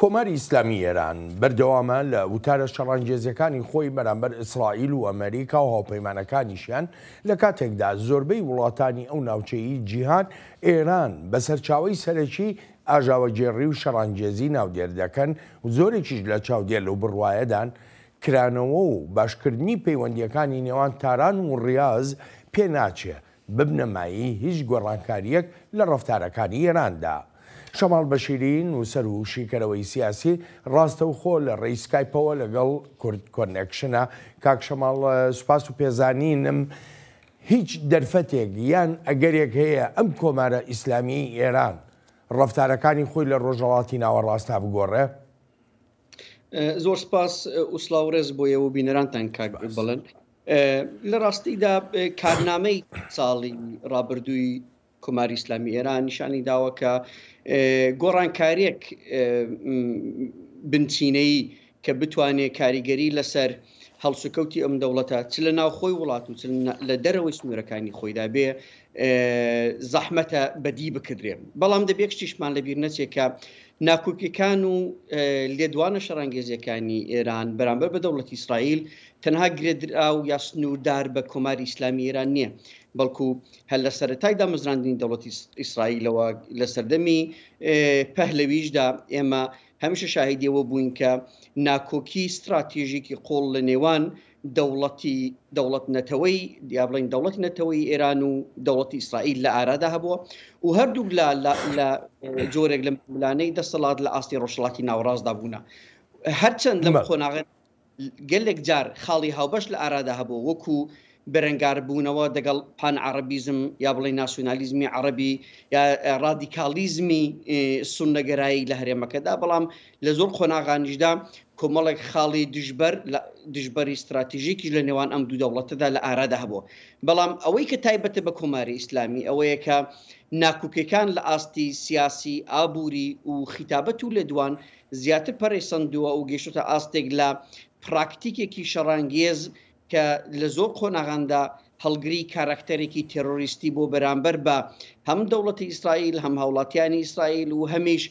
کۆماری ئیسلامی ئێران بەردەوامە لە وتارە شەڕانگێزیەکانی خۆی بەرامبەر ئیسرائیل و ئەمریکا و هاوپەیمانەکانیشیان لە کاتێکدا زۆربەی وڵاتانی ئەو ناوچەیی جیهان ئێران بە سەرچاوەی سەرەکی ئاژاوەگێڕی و شەڕانگێزی ناودێر دەکەن و زۆرێکیش لە چاودێر لەو بڕوایەدان کرانەوە و باشکردنی پەیوەندیەکانی نێوان تاران و ڕیاض پێ ناچێ ببنەمایی هیچ گۆڕانکاریەک لە ڕەفتارەکانی ئێراندا. شەماڵ بەشیری نووسەر و شیکەرەوەی سیاسی ڕاستەوخۆ لە ڕێی سکایپەوە لەگەڵ کورد کۆنێکشنە. کاک شەماڵ سوپاس و پێزانینم هیچ دەرفەتێک یان ئەگەرێک هەیە ئەم کۆمارە ئیسلامی ئێران ڕەفتارەکانی خۆی لە ڕۆژهەڵاتی ناوەڕاستە بگۆڕێ؟ زۆر سپاس وسلااوڕێز بۆ ئێوە بینەرانتان کاک بڵن. لە ڕاستیدا کارنامەی ساڵی ڕابردووی کۆماری ئیسلامی ئێران نیشانی داوە کە گۆڕانکاریەک بنچینەی کە بتوانێت کاریگەری لەسەر هەڵسوکەوتی ئەم دەوڵەتە چ لە ناوخۆی وڵات و لە دەرەوەی سنوورەکانی خۆیدا بێ زەحمەتە بەدی بکردرێ. بەڵام دەبێت شتیشمان لەبیر نەچێت کە ناکۆکیەکان و لێدوانە شەڕانگێزیەکانی ئێران بەرامبەر بە دەوڵەتی ئیسرائیل تەنها گرێدرا و یا سنووردار بە کۆماری ئیسلامی ئێران نییە، بەڵکو هەر لە سەرەتایدا مزراندنی دەوڵەتی ئیسرائیلەوە لە سەردەمی پەهلەویشدا ئێمە هەمیشە شاهیدیەوە بووین کە ناکۆکی استراتیژیکی قۆڵ لە نێوان دەوڵەت نەتەوەی دیابڵین دەوڵەتی نەتەوەی ئێران و دەوڵەتی ئیسرائیل لە ئارادا هەبووە و هەردوو لە جۆرێک لە ملانەی دەسەڵات لە ئاستی ڕۆژهەڵاتی ناوەڕاستدا بوونە. هەرچەند لەم خۆناغێت گەلێک جار خاڵی هاوبەش لە ئارادا هەبوو وەکو بەرەنگار بوونەوە دەگەڵ پان عەرەبیزم یا بڵێ ناسیۆنالیزمی عەرەبی یا ڕادیکالیزمی سوننەگەرایی لە هەرێمەکەدا، بەڵام لە زۆر خۆناغانیشدا کۆمەڵێک خاڵی دژبەری استراتیژیکی لە نێوان ئەم دوو دەوڵەتەدا لە ئارادا هەبووە. بەڵام ئەوەی کە تایبەتە بە کۆماری ئیسلامی ئەوەیە کە ناکۆکیەکان لە ئاستی سیاسی ئابووری و خیتابەت و لێدوان زیاتر پەڕێسەندووە و گەیشتە ئاستێک لە پراکتیکێکی شەڕانگێز کە لە زۆر خۆناغاندا هەڵگری کاراکتەرێکی تێرۆریستی بۆ بەرامبەر بە هەم دەوڵەتی ئیسرائیل هەم هاوڵاتیانی ئیسرائیل و هەمیش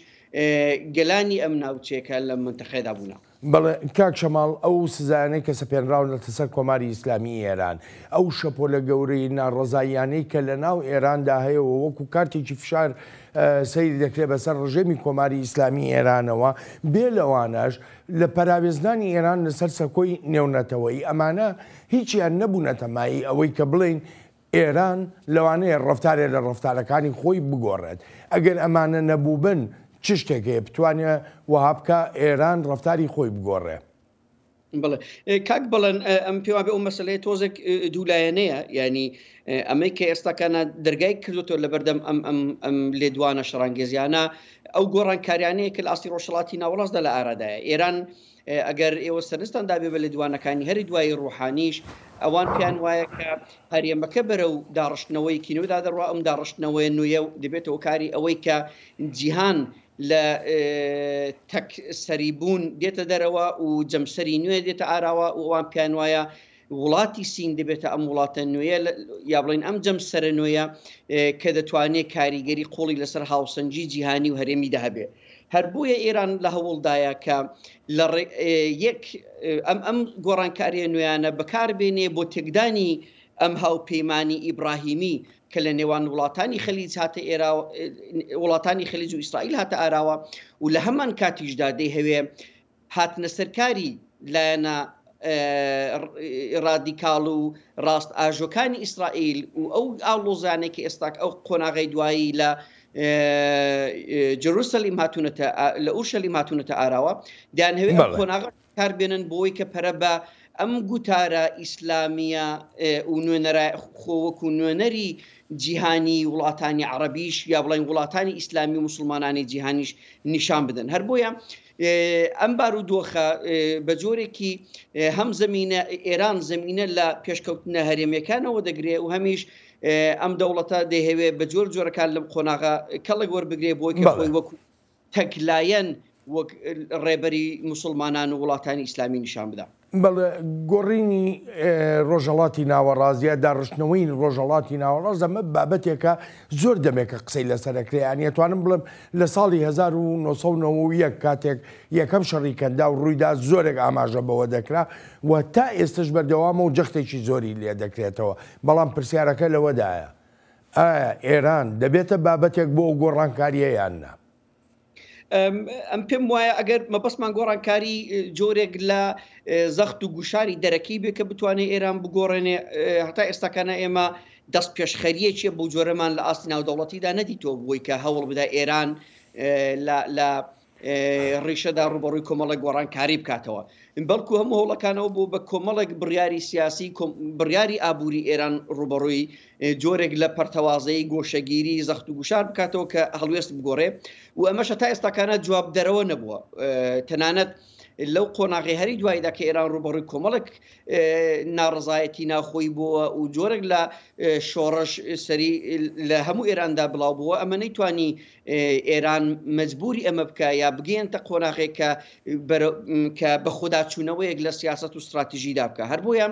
گەلانی ئەم ناوچێکە لە منتەخێدا بوونا. بەڵێ کاک شەماڵ ئەو سزانەی کە سەپێنراون لە سەر کۆماری ئیسلامی ئێران ئەو شەپۆلە گەورەی ناڕەزاییانەی کە لە ناو ئێراندا هەیەەوە وەکو کارتێکی فشار سەیری دەکرێت بەسەر ڕژێمی کۆماری ئیسلامی ئێرانەوە بێ لەوانەش لە پەراوێزنانی ئێران لەسەر سەکۆی نێونەتەوەی ئەمانە هیچیان نەبوونەتەمایی ئەوەی کە بڵین ئێران لەوانەیە ڕەفتارێ لە ڕەفتارەکانی خۆی بگۆڕێت. ئەگەر ئەمانە نەبووبن چ شتێکەیە بتوانێت وەها بکە ئێران ڕەفتاری خۆی بگۆڕێ؟ بڵێ کاک بڵێن ئەم پێوا بێ ئەو مەسەلەیە تۆزێک دوولایەنەیە، ینی ئەمەی کە ئێستاکانە دەرگای کردوتەوە لە بەردەم ئەم لێدوانە شەڕانگێزیانە ئەو گۆڕانکاریانەیە کە لە ئاستی ڕۆژهەڵاتی ناوەڕاستدا لە ئارادایە. ئێران ئەگەر ئێوە سەرنجتان دابێ بە لێدوانەکانی هەری دوای ڕوحانیش ئەوان پێیان وایە کە هەرێمەکە بەرەو داڕشتنەوەی کینۆدا دەڕوا ئەم داڕشتنەوەی نوێ دەبێتەوە کاری ئەوەی کە جیهان لە تەک سەریبوون دێتە دەرەوە و جەمسەری نوێ دێتە ئاراوە و ئەوان پێیان وایە وڵاتی سین دەبێتە ئەم وڵاتە نوێیە یا بڵین ئەم جەمسەرە نوێیە کە دەتوانێت کاریگەری قۆڵی لەسەر هاوسەنجی جیهانی و هەرێمی داهبێ. هەر بۆیە ئێران لە هەوڵدایە کە ئەم گۆڕانکاریە نوێیانە بەکاربێنێ بۆ تێکدانی ئەم هاوپەیمانی ئیبراهیمی کە لە نێوان وڵاتانی خەلیج هاتە ئێراوە وڵاتانی خەلیج و ئیسرائیل هاتە ئاراوە و لە هەمان کاتیشدا دەیهەوێ هاتنە سەرکاری لایەنە ڕادیکاڵ و ڕاست ئاژۆکانی ئیسرائیل و ئەو ئاڵۆزانێکی ئێستاک ئەو قۆناغی دوایی لە جەروسەلیم هاتوونەتە لە ئورشەلیم هاتوونەتە ئاراوە دەیان هەوێ ئەم قۆناغ کاربێنن بۆی کە پەرە بە ئەم گوتارە ئیسلامیە و خۆوەکو نوێنەری جیهانی وڵاتانی عەرەبیش یا بڵین وڵاتانی ئیسلامی و مسلمانانی جیهانیش نیشان بدەن. هەر بۆیە ئەم بارودۆخە بە جۆرێکی هەم زەمینە ئێران زەمینە لە پێشکەوتنە هەرێمیەکانەوە دەگرێت و هەمیش ئەم دەوڵەتە دەیهەوێت بە جۆرەکان لەم قۆناغا کەڵێک وەربگرێ بۆی کە خۆی وەکو تەکلایەن وەک ڕێبەری موسڵمانان و وڵاتانی ئیسلامی نیشان بدە. بەڵێ گۆڕینی ڕۆژهڵاتی ناوەڕازیە داڕشتنەوەی ڕۆژهڵاتی ناوەڕاز ئەمە بابەتێکە زۆر دەمێکە قسەی لەسەرەکرێ ئەتوانم بڵم لە ساڵی 1990 کاتێک یەکەم شەڕیکەندا و ڕوویدا زۆرێک ئاماژە بەوە دەکرا و تا ئێستش بەردەوامە و جەختێکی زۆری لێ دەکرێتەوە بەڵام پرسیارەکە لەوەدایە ئایا ئێران دەبێتە بابەتێک بۆ گۆڕانکاریە یاننا؟ ئەم پێم وایە ئەگەر مەبەستمان گۆڕانکاری جۆرێک لە زەخت و گوشاری دەرەکی بێ کە بتوانێت ئێران بگۆڕێنێ هەتا ئێستاکانە ئێمە دەست پێشخەریەکیە بۆ جۆرەمان لە ئاستی ناودەوڵەتیدا نەدیتەوە بۆی کە هەوڵ بدا ئێران لە ڕیشەدا ڕوبەڕووی کۆمەڵێک گۆڕانکاری بکاتەوە بەڵکو هەموو هەوڵەکانەوە بۆ بە کۆمەڵێک بڕیاری سیاسی بڕیاری ئابووری ئێران ڕوبەڕووی جۆرێک لە پەرتەوازەی گۆشەگیری زەخت و گوشار بکاتەوە کە هەڵوێست بگۆڕێ و ئەمەشە تا ئێستاکانە جواب دەرەوە نەبووە تەنانەت لەو قۆناغی هەری دوایدا کە ئێران ڕوبەڕووی کۆمەڵێک ناڕزایەتی ناخۆی بووە و جۆرێک لە شۆڕش سەری لە هەموو ئێراندا بڵاو بووە ئەمە نەیتوانی ئێران مەجبوری ئەمە بکە یا بگەێنتە قۆناغێک کە بە خوداچوونەوەیەک لە سیاست و استراتیژیدا بکە هەر بۆیە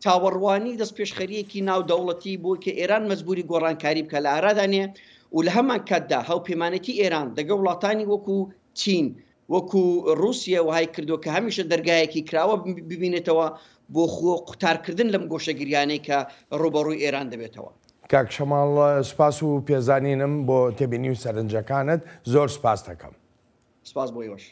تاوەڕوانی دەست پێشخەریەکی ناودەوڵەتی بۆ کە ئێران مەجبوری گۆڕانکاری بکە لە ئارادانێ و لە هەمان کاتدا هاوپەیمانەتی ئێران دەگە وڵاتانی وەکو چین وەکو رووسیا وهای کردو کە هەمیشە دەرگایەکی کراوە ببینێتەوە بۆ قوتارکردن لەم گۆشەگیریانەی کە ڕوبەڕووی ئێران دەبێتەوە. کاک شەماڵ سپاس و پێزانینم بۆ تێبینی و سەرنجەکانت زۆر سپاس دەکەم. سپاس بۆ ئێوەش.